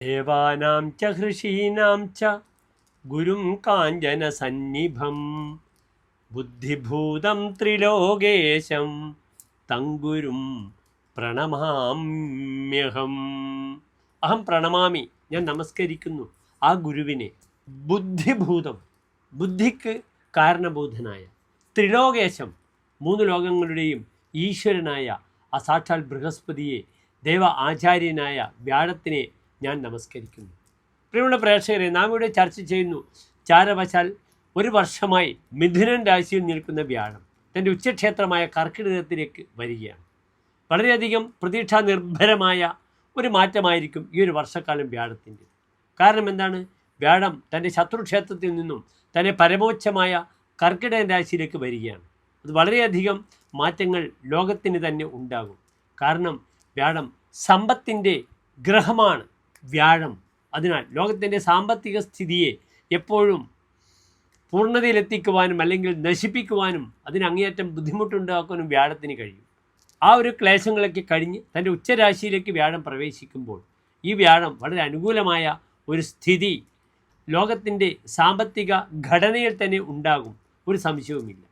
ദേവാനാം ച ഹൃഷീനാം ച ഗുരും കാഞ്ചനസന്നിഭം ബുദ്ധിഭൂതം ത്രിലോകേശം തം ഗുരും പ്രണമാമ്യഹം. അഹം പ്രണമാമി, ഞാൻ നമസ്കരിക്കുന്നു ആ ഗുരുവിനെ. ബുദ്ധിഭൂതം, ബുദ്ധിക്ക് കാരണഭൂതനായ, ത്രിലോകേശം, മൂന്ന് ലോകങ്ങളുടെയും ഈശ്വരനായ ആ സാക്ഷാൽ ബൃഹസ്പതിയെ, ദേവ ആചാര്യനായ വ്യാഴത്തിനെ ഞാൻ നമസ്കരിക്കുന്നു. പ്രിയമുള്ള പ്രേക്ഷകരെ, നാം ഇവിടെ ചർച്ച ചെയ്യുന്നു ചാരവശാൽ ഒരു വർഷമായി മിഥുനൻ രാശിയിൽ നിൽക്കുന്ന വ്യാഴം തൻ്റെ ഉച്ചക്ഷേത്രമായ കർക്കിടകത്തിലേക്ക് വരികയാണ്. വളരെയധികം പ്രതീക്ഷാ നിർഭരമായ ഒരു മാറ്റമായിരിക്കും ഈ ഒരു വർഷക്കാലം വ്യാഴത്തിൻ്റെ. കാരണം എന്താണ്? വ്യാഴം തൻ്റെ ശത്രുക്ഷേത്രത്തിൽ നിന്നും തന്നെ പരമോച്ചമായ കർക്കിടകൻ രാശിയിലേക്ക് വരികയാണ്. അത് വളരെയധികം മാറ്റങ്ങൾ ലോകത്തിന് തന്നെ ഉണ്ടാകും. കാരണം വ്യാഴം സമ്പത്തിൻ്റെ ഗ്രഹമാണ്. വ്യാഴം അതിനാൽ ലോകത്തിൻ്റെ സാമ്പത്തിക സ്ഥിതിയെ എപ്പോഴും പൂർണ്ണതയിലെത്തിക്കുവാനും അല്ലെങ്കിൽ നശിപ്പിക്കുവാനും അതിന് അങ്ങേയറ്റം ബുദ്ധിമുട്ടുണ്ടാക്കാനും വ്യാഴത്തിന് കഴിയും. ആ ഒരു ക്ലേശങ്ങളൊക്കെ കഴിഞ്ഞ് തൻ്റെ ഉച്ചരാശിയിലേക്ക് വ്യാഴം പ്രവേശിക്കുമ്പോൾ ഈ വ്യാഴം വളരെ അനുകൂലമായ ഒരു സ്ഥിതി ലോകത്തിൻ്റെ സാമ്പത്തിക ഘടനയിൽ തന്നെ ഉണ്ടാകും, ഒരു സംശയവുമില്ല.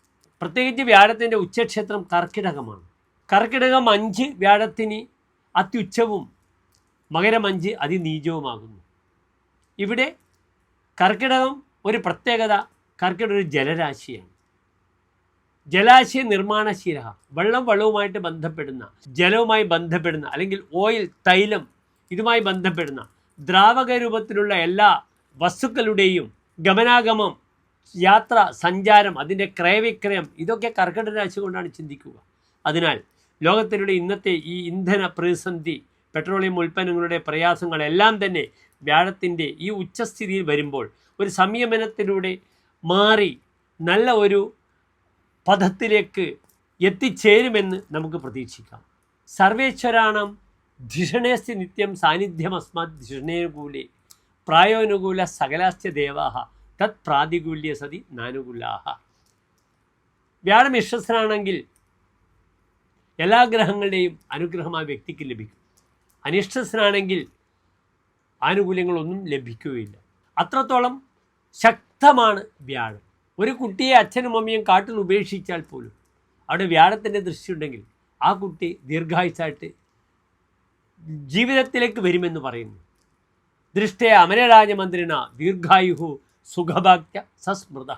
പ്രത്യേകിച്ച് വ്യാഴത്തിൻ്റെ ഉച്ചക്ഷേത്രം കർക്കിടകമാണ്. കർക്കിടകം 5 വ്യാഴത്തിന് അത്യുച്ചവും മകരം 5 അതിനീചവുമാകുന്നു. ഇവിടെ കർക്കിടകം ഒരു പ്രത്യേകത, കർക്കിടകം ഒരു ജലരാശിയാണ്. ജലാശയ നിർമ്മാണശീല, വെള്ളവുമായിട്ട് ബന്ധപ്പെടുന്ന, ജലവുമായി ബന്ധപ്പെടുന്ന അല്ലെങ്കിൽ ഓയിൽ, തൈലം ഇതുമായി ബന്ധപ്പെടുന്ന ദ്രാവക രൂപത്തിലുള്ള എല്ലാ വസ്തുക്കളുടെയും ഗമനാഗമം, യാത്ര, സഞ്ചാരം, അതിൻ്റെ ക്രയവിക്രയം ഇതൊക്കെ കർക്കിടക രാശി കൊണ്ടാണ് ചിന്തിക്കുക. അതിനാൽ ലോകത്തിലുള്ള ഇന്നത്തെ ഈ ഇന്ധന പ്രതിസന്ധി, പെട്രോളിയം ഉൽപ്പന്നങ്ങളുടെ പ്രയാസങ്ങളെല്ലാം തന്നെ വ്യാഴത്തിൻ്റെ ഈ ഉച്ചസ്ഥിതിയിൽ വരുമ്പോൾ ഒരു സംയമനത്തിലൂടെ മാറി നല്ല ഒരു പദത്തിലേക്ക് എത്തിച്ചേരുമെന്ന് നമുക്ക് പ്രതീക്ഷിക്കാം. സർവേശ്വരാണം ധിഷണേസ്തി നിത്യം സാന്നിധ്യം അസ്മാത് ധിഷണേനുകൂലേ പ്രായോനുകൂല സകലാസ്യ ദേവാഹ തത് പ്രാതികൂല്യ സതി നാനുകൂലാഹ. വ്യാഴം വിശ്വസ്തനാണെങ്കിൽ എല്ലാ ഗ്രഹങ്ങളുടെയും അനുഗ്രഹം ആ വ്യക്തിക്ക് ലഭിക്കും. അനിഷ്ടസ്ഥനാണെങ്കിൽ ആനുകൂല്യങ്ങളൊന്നും ലഭിക്കുകയില്ല. അത്രത്തോളം ശക്തമാണ് വ്യാഴം. ഒരു കുട്ടിയെ അച്ഛനും അമ്മയും കാട്ടിൽ ഉപേക്ഷിച്ചാൽ പോലും അവിടെ വ്യാഴത്തിൻ്റെ ദൃഷ്ടിയുണ്ടെങ്കിൽ ആ കുട്ടി ദീർഘായുസായിട്ട് ജീവിതത്തിലേക്ക് വരുമെന്ന് പറയുന്നു. ദൃഷ്ടേ അമരരാജമന്ത്രിണ ദീർഘായുഹു സുഖഭാഗ്യ സസ്മൃത.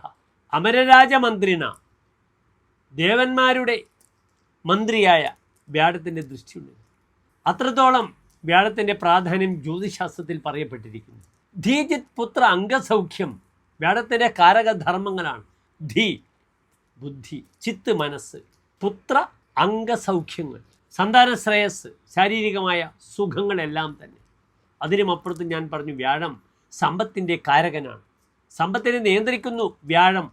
അമരരാജമന്ത്രിണ, ദേവന്മാരുടെ മന്ത്രിയായ വ്യാഴത്തിൻ്റെ ദൃഷ്ടിയുണ്ട്. അത്രത്തോളം വ്യാഴത്തിൻ്റെ പ്രാധാന്യം ജ്യോതിശാസ്ത്രത്തിൽ പറയപ്പെട്ടിരിക്കുന്നു. ധീജിത് പുത്ര അംഗസൗഖ്യം വ്യാഴത്തിൻ്റെ കാരകധർമ്മങ്ങളാണ്. ധീ ബുദ്ധി, ചിത്ത് മനസ്സ്, പുത്ര അംഗസൗഖ്യങ്ങൾ, സന്താന ശ്രേയസ്, ശാരീരികമായ സുഖങ്ങളെല്ലാം തന്നെ. അതിനുമപ്പുറത്ത് ഞാൻ പറഞ്ഞു വ്യാഴം സമ്പത്തിൻ്റെ കാരകനാണ്. സമ്പത്തിനെ നിയന്ത്രിക്കുന്നു വ്യാഴം.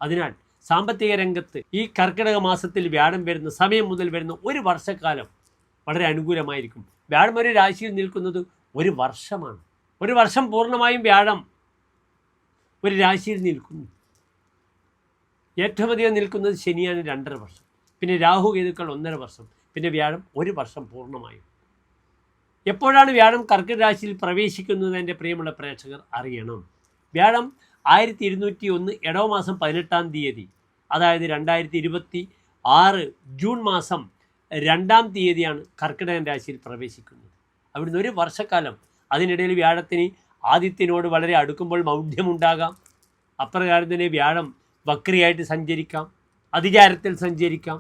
അതിനാൽ സാമ്പത്തിക രംഗത്ത് ഈ കർക്കിടക മാസത്തിൽ വ്യാഴം വരുന്ന സമയം മുതൽ വരുന്ന ഒരു വർഷക്കാലം വളരെ അനുകൂലമായിരിക്കും. വ്യാഴം ഒരു രാശിയിൽ നിൽക്കുന്നത് ഒരു വർഷമാണ്. ഒരു വർഷം പൂർണ്ണമായും വ്യാഴം ഒരു രാശിയിൽ നിൽക്കുന്നു. ഏറ്റവും അധികം നിൽക്കുന്നത് ശനിയാണ് 2.5 വർഷം, പിന്നെ രാഹു കേതുക്കൾ 1.5 വർഷം, പിന്നെ വ്യാഴം 1 വർഷം പൂർണ്ണമായും. എപ്പോഴാണ് വ്യാഴം കർക്കിടക രാശിയിൽ പ്രവേശിക്കുന്നത്? എൻ്റെ പ്രിയമുള്ള പ്രേക്ഷകർ അറിയണം. വ്യാഴം 1201 ഇടവ മാസം 18-ാം തീയതി, അതായത് 2026 ജൂൺ മാസം 2-ാം തീയതിയാണ് കർക്കിടകൻ രാശിയിൽ പ്രവേശിക്കുന്നത്. അവിടുന്ന് ഒരു വർഷക്കാലം, അതിനിടയിൽ വ്യാഴത്തിന് ആദിത്യനോട് വളരെ അടുക്കുമ്പോൾ മൗഢ്യമുണ്ടാകാം. അപ്രകാരം തന്നെ വ്യാഴം വക്രിയായിട്ട് സഞ്ചരിക്കാം, അതിചാരത്തിൽ സഞ്ചരിക്കാം.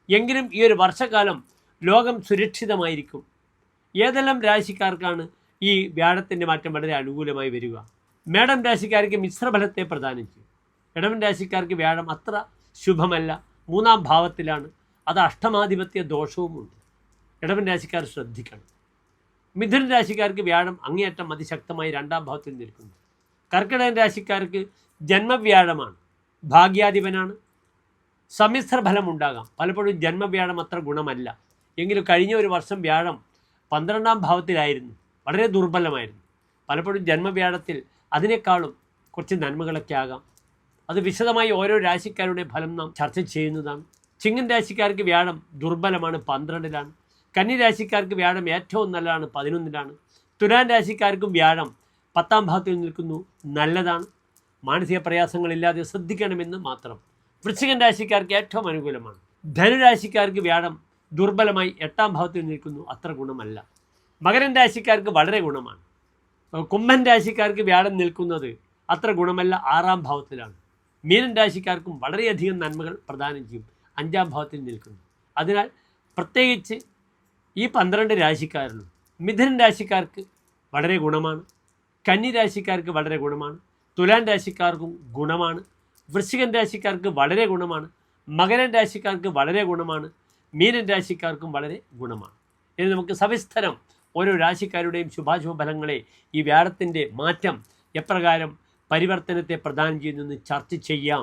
എങ്കിലും ഈ ഒരു വർഷക്കാലം ലോകം സുരക്ഷിതമായിരിക്കും. ഏതെല്ലാം രാശിക്കാർക്കാണ് ഈ വ്യാഴത്തിൻ്റെ മാറ്റം വളരെ അനുകൂലമായി വരിക? മേടം രാശിക്കാർക്ക് മിശ്രഫലത്തെ പ്രദാനം ചെയ്യും. ഇടവൻ രാശിക്കാർക്ക് വ്യാഴം അത്ര ശുഭമല്ല, 3-ാം ഭാവത്തിലാണ്. അത് അഷ്ടമാധിപത്യ ദോഷവുമുണ്ട്. ഇടവൻ രാശിക്കാർ ശ്രദ്ധിക്കണം. മിഥുന രാശിക്കാർക്ക് വ്യാഴം അങ്ങേയറ്റം അതിശക്തമായി 2-ാം ഭാവത്തിൽ നിൽക്കുന്നു. കർക്കിടകൻ രാശിക്കാർക്ക് ജന്മവ്യാഴമാണ്, ഭാഗ്യാധിപനാണ്. സമ്മിശ്ര ഫലം ഉണ്ടാകാം. പലപ്പോഴും ജന്മവ്യാഴം അത്ര ഗുണമല്ല. എങ്കിലും കഴിഞ്ഞ ഒരു വർഷം വ്യാഴം 12-ാം ഭാവത്തിലായിരുന്നു, വളരെ ദുർബലമായിരുന്നു. പലപ്പോഴും ജന്മവ്യാഴത്തിൽ അതിനേക്കാളും കുറച്ച് നന്മകളൊക്കെ ആകാം. അത് വിശദമായി ഓരോ രാശിക്കാരുടെ ഫലം നാം ചർച്ച ചെയ്യുന്നതാണ്. ചിങ്ങൻ രാശിക്കാർക്ക് വ്യാഴം ദുർബലമാണ്, 12-ലാണ്. കന്നി രാശിക്കാർക്ക് വ്യാഴം ഏറ്റവും നല്ലതാണ്, 11-ലാണ്. തുലാം രാശിക്കാർക്കും വ്യാഴം 10ാം ഭാവത്തിൽ നിൽക്കുന്നു, നല്ലതാണ്. മാനസിക പ്രയാസങ്ങളില്ലാതെ ശ്രദ്ധിക്കണമെന്ന് മാത്രം. വൃശ്ചികൻ രാശിക്കാർക്ക് ഏറ്റവും അനുകൂലമാണ്. ധനുരാശിക്കാർക്ക് വ്യാഴം ദുർബലമായി 8ാം ഭാവത്തിൽ നിൽക്കുന്നു, അത്ര ഗുണമല്ല. മകരൻ രാശിക്കാർക്ക് വളരെ ഗുണമാണ്. കുംഭൻ രാശിക്കാർക്ക് വ്യാഴം നിൽക്കുന്നത് അത്ര ഗുണമല്ല, 6ാം ഭാവത്തിലാണ്. മീനൻ രാശിക്കാർക്കും വളരെയധികം നന്മകൾ പ്രദാനം ചെയ്യും, 5ാം ഭാവത്തിൽ നിൽക്കുന്നു. അതിനാൽ പ്രത്യേകിച്ച് ഈ 12 രാശിക്കാരിലും മിഥുനൻ രാശിക്കാർക്ക് വളരെ ഗുണമാണ്. കന്നി രാശിക്കാർക്ക് വളരെ ഗുണമാണ്. തുലാം രാശിക്കാർക്കും ഗുണമാണ്. വൃശ്ചികൻ രാശിക്കാർക്ക് വളരെ ഗുണമാണ്. മകരൻ രാശിക്കാർക്ക് വളരെ ഗുണമാണ്. മീനൻ രാശിക്കാർക്കും വളരെ ഗുണമാണ്. ഇനി നമുക്ക് സവിസ്തരം ഓരോ രാശിക്കാരുടെയും ശുഭാശുഭ ഫലങ്ങളെ, ഈ വ്യാഴത്തിൻ്റെ മാറ്റം എപ്രകാരം പരിവർത്തനത്തെ പ്രദാനം ചെയ്യുന്നെന്ന് ചർച്ച ചെയ്യാം.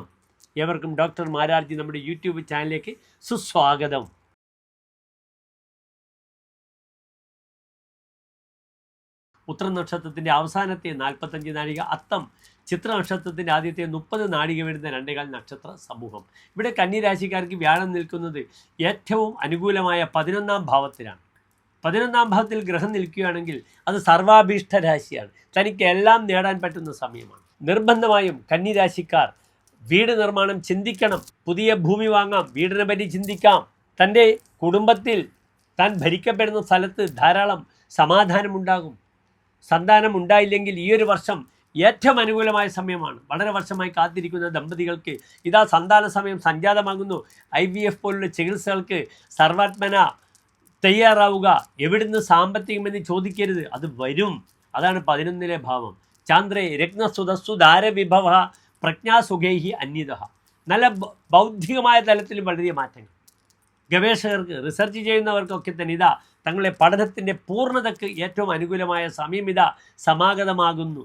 ഏവർക്കും ഡോക്ടർ മാരാർജി നമ്മുടെ യൂട്യൂബ് ചാനലിലേക്ക് സുസ്വാഗതം. ഉത്തര നക്ഷത്രത്തിൻ്റെ അവസാനത്തെ 45 നാഴിക, അത്തം ചിത്ര നക്ഷത്രത്തിൻ്റെ ആദ്യത്തെ 30 നാഴിക വരുന്ന 2 നക്ഷത്ര സമൂഹം. ഇവിടെ കന്നി രാശിക്കാർക്ക് വ്യാഴം നിൽക്കുന്നത് ഏറ്റവും അനുകൂലമായ 11ാം ഭാവത്തിലാണ്. 11ാം ഭാവത്തിൽ ഗ്രഹം നിൽക്കുകയാണെങ്കിൽ അത് സർവാഭീഷ്ട രാശിയാണ്. തനിക്ക് എല്ലാം നേടാൻ പറ്റുന്ന സമയമാണ്. നിർബന്ധമായും കന്നി രാശിക്കാർ വീട് നിർമ്മാണം ചിന്തിക്കണം. പുതിയ ഭൂമി വാങ്ങാം, വീടിനെ പറ്റി ചിന്തിക്കാം. തൻ്റെ കുടുംബത്തിൽ താൻ ഭരിക്കപ്പെടുന്ന സ്ഥലത്ത് ധാരാളം സമാധാനമുണ്ടാകും. സന്താനം ഉണ്ടായില്ലെങ്കിൽ ഈ ഒരു വർഷം ഏറ്റവും അനുകൂലമായ സമയമാണ്. വളരെ വർഷമായി കാത്തിരിക്കുന്ന ദമ്പതികൾക്ക് ഇതാ സന്താന സമയം സംജാതമാകുന്നു. IVF പോലുള്ള ചികിത്സകൾക്ക് സർവാത്മന തയ്യാറാവുക. എവിടുന്ന് സാമ്പത്തികമെന്ന് ചോദിക്കരുത്, അത് വരും. അതാണ് 11ലെ ഭാവം. ചാന്ദ്രേ രത്നസുതസ്സുധാര വിഭവ പ്രജ്ഞാസുഖേഹി അന്യത. നല്ല ബൗദ്ധികമായ തലത്തിൽ വളരെ മാറ്റങ്ങൾ. ഗവേഷകർക്ക്, റിസർച്ച് ചെയ്യുന്നവർക്കൊക്കെ തന്നെ ഇതാ തങ്ങളുടെ പഠനത്തിൻ്റെ പൂർണ്ണതയ്ക്ക് ഏറ്റവും അനുകൂലമായ സമയം ഇതാ സമാഗതമാകുന്നു.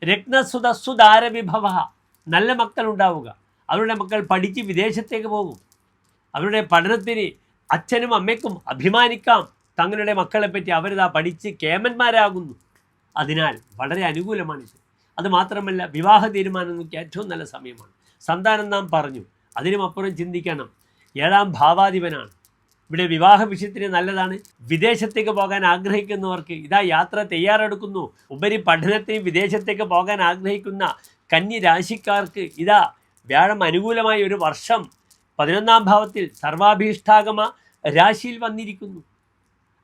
രത്നസുതസ്സുധാര വിഭവ. നല്ല മക്കൾ ഉണ്ടാവുക. അവരുടെ മക്കൾ പഠിച്ച് വിദേശത്തേക്ക് പോകും. അവരുടെ പഠനത്തിന് അച്ഛനും അമ്മയ്ക്കും അഭിമാനിക്കാം. തങ്ങളുടെ മക്കളെപ്പറ്റി അവരിതാ പഠിച്ച് കേമന്മാരാകുന്നു. അതിനാൽ വളരെ അനുകൂലമാണിത്. അതുമാത്രമല്ല, വിവാഹ തീരുമാനങ്ങൾക്ക് ഏറ്റവും നല്ല സമയമാണ്. സന്താനം നാം പറഞ്ഞു, അതിനുമപ്പുറം ചിന്തിക്കണം. 7ാം ഭാവാധിപനാണ്. ഇവിടെ വിവാഹ വിഷയത്തിന് നല്ലതാണ്. വിദേശത്തേക്ക് പോകാൻ ആഗ്രഹിക്കുന്നവർക്ക് ഇതാ യാത്ര തയ്യാറെടുക്കുന്നു. ഉപരി പഠനത്തിന് വിദേശത്തേക്ക് പോകാൻ ആഗ്രഹിക്കുന്ന കന്നി രാശിക്കാർക്ക് ഇതാ വ്യാഴം അനുകൂലമായ ഒരു വർഷം 11ാം ഭാവത്തിൽ സർവാഭീഷ്ടാഗമ രാശിയിൽ വന്നിരിക്കുന്നു.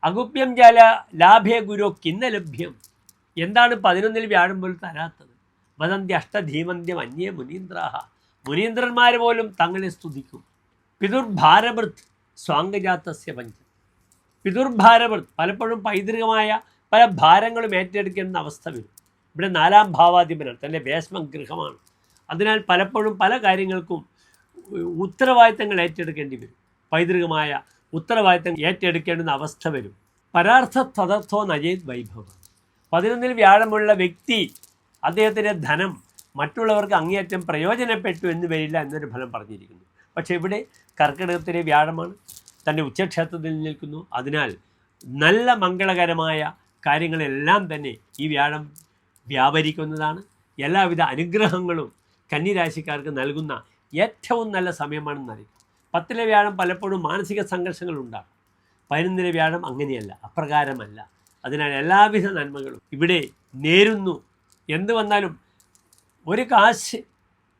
അഗുപ്യം ജല ലാഭേ ഗുരോ കിന്ന ലഭ്യം. എന്താണ് 11ൽ വ്യാഴം പോലും തരാത്തത്? വദന്തി അഷ്ടധീമന്ത്യം അന്യേ മുനീന്ദ്രാഹ. മുനീന്ദ്രന്മാർ പോലും തങ്ങളെ സ്തുതിക്കും. പിതുർഭാരവൃത് സ്വാംഗജാതസ്യ പഞ്ചം. പിതുർഭാരവൃത്, പലപ്പോഴും പൈതൃകമായ പല ഭാരങ്ങളും ഏറ്റെടുക്കേണ്ട അവസ്ഥ വരും. ഇവിടെ 4ാം ഭാവാധിപനാണ്, തൻ്റെ ഭേഷ്മഗൃഹമാണ്. അതിനാൽ പലപ്പോഴും പല കാര്യങ്ങൾക്കും ഉത്തരവാദിത്തങ്ങൾ ഏറ്റെടുക്കേണ്ടി വരും. പൈതൃകമായ ഉത്തരവാദിത്തങ്ങൾ ഏറ്റെടുക്കേണ്ടുന്ന അവസ്ഥ വരും. പരാർത്ഥ തദർത്ഥോ നജേത് വൈഭവം. 11ൽ വ്യാഴമുള്ള വ്യക്തി, അദ്ദേഹത്തിൻ്റെ ധനം മറ്റുള്ളവർക്ക് അങ്ങേയറ്റം പ്രയോജനപ്പെട്ടു എന്ന് വരില്ല എന്നൊരു ഫലം പറഞ്ഞിരിക്കുന്നു. പക്ഷേ ഇവിടെ കർക്കിടകത്തിലെ വ്യാഴമാണ്, തൻ്റെ ഉച്ചക്ഷേത്രത്തിൽ നിൽക്കുന്നു. അതിനാൽ നല്ല മംഗളകരമായ കാര്യങ്ങളെല്ലാം തന്നെ ഈ വ്യാഴം വ്യാപരിക്കുന്നതാണ്. എല്ലാവിധ അനുഗ്രഹങ്ങളും കന്നിരാശിക്കാർക്ക് നൽകുന്ന ഏറ്റവും നല്ല സമയമാണെന്നറിയാം. 10ലെ വ്യാഴം പലപ്പോഴും മാനസിക സംഘർഷങ്ങൾ ഉണ്ടാകും. 11ലെ വ്യാഴം അങ്ങനെയല്ല, അപ്രകാരമല്ല. അതിനാൽ എല്ലാവിധ നന്മകളും ഇവിടെ നേരുന്നു. എന്ത് വന്നാലും ഒരു കാശ്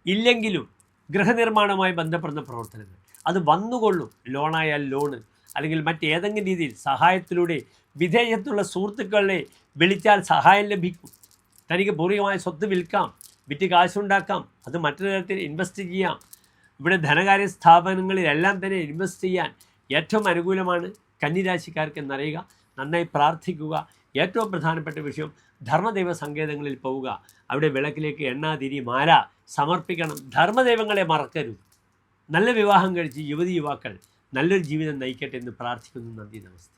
ഇല്ലെങ്കിലും ഗൃഹനിർമ്മാണവുമായി ബന്ധപ്പെടുന്ന പ്രവർത്തനങ്ങൾ അത് വന്നുകൊള്ളും. ലോണായാൽ ലോണ്, അല്ലെങ്കിൽ മറ്റേതെങ്കിലും രീതിയിൽ സഹായത്തിലൂടെ വിദേശത്തുള്ള സുഹൃത്തുക്കളെ വിളിച്ചാൽ സഹായം ലഭിക്കും. തനിക്ക് പൂർവികമായ സ്വത്ത് വിൽക്കാം, വിറ്റ് കാശുണ്ടാക്കാം, അത് മറ്റൊരു തരത്തിൽ ഇൻവെസ്റ്റ് ചെയ്യാം. ഇവിടെ ധനകാര്യ സ്ഥാപനങ്ങളിലെല്ലാം തന്നെ ഇൻവെസ്റ്റ് ചെയ്യാൻ ഏറ്റവും അനുകൂലമാണ് കന്നിരാശിക്കാർക്ക് എന്നറിയുക. നന്നായി പ്രാർത്ഥിക്കുക. ഏറ്റവും പ്രധാനപ്പെട്ട വിഷയം, ധർമ്മദൈവ സങ്കേതങ്ങളിൽ പോവുക. അവിടെ വിളക്കിലേക്ക് എണ്ണ, തിരി, മാല സമർപ്പിക്കണം. ധർമ്മദൈവങ്ങളെ മറക്കരുത്. നല്ല വിവാഹം കഴിച്ച് യുവതി യുവാക്കൾ നല്ലൊരു ജീവിതം നയിക്കട്ടെ എന്ന് പ്രാർത്ഥിക്കുന്നു. നന്ദി, നമസ്തേ.